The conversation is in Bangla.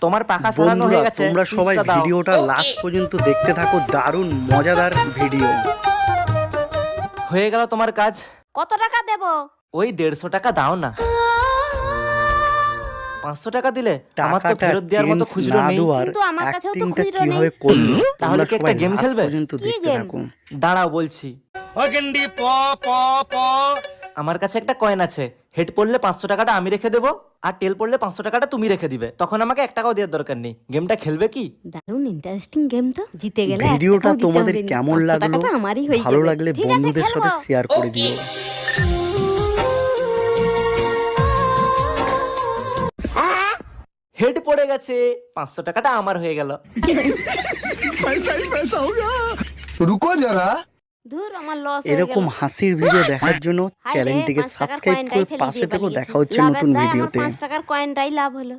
তোমার পাখা সারানো হয়ে বন্ধুরা গেছে, তোমরা সবাই সুইচটা দাও। ভিডিওটা লাস্ট পর্যন্ত দেখতে থাকো, দারুণ মজাদার ভিডিও। হয়ে গেল তোমার কাজ। কত টাকা দেব? ওই 150 টাকা দাও না। 500 টাকা দিলে আমার তো টাকাটা ফেরত দেওয়ার মতো চেঞ্জ খুচরো না নেই। দেওয়ার কিন্তু আমার কাছেও তো অ্যাক্টিংটা খুচরো নেই। কিভাবে করলো তাহলে তোমরা কি একটা সবাই গেম লাস্ট খেলবে? পর্যন্ত কি দেখতে গেম? থাকো। দাঁড়াও বলছি। আমার কাছে একটা কয়েন আছে, হেড পড়লে 500 টাকাটা আমি রেখে দেবো, আর টেল পড়লে 500 টাকাটা তুমি রেখে দিবে। তখন আমাকে 1 টাকাও দেওয়ার দরকার নেই। গেমটা খেলবে কি? দারুণ ইন্টারেস্টিং গেম তো। জিতে গেলে ভিডিওটা 1 টাকাও দিতে তোমাদের হবে না। কেমন 500 লাগলো টাকাটা আমারই হয়ে ভালো যাবে। লাগলে ঠিক আছে, বন্ধুদের সাথে খেলবো। শেয়ার করে দিও। হেড পড়ে গেছে, 500 টাকাটা আমার হয়ে গেল। रुको जरा। ধুর, আমার লস হয়ে এরকম গেল। হাসির ভিডিও দেখার জন্য হায় রে, চ্যানেলটিকে 5 টাকার সাবস্ক্রাইব কয়েনটাই করে ফেলে পাশে দিয়ে থেকো। পালিয়েছি। দেখা হচ্ছে লাভের নতুন দায় আমার ভিডিওতে। 5 টাকার কয়েনটাই লাভ হলো।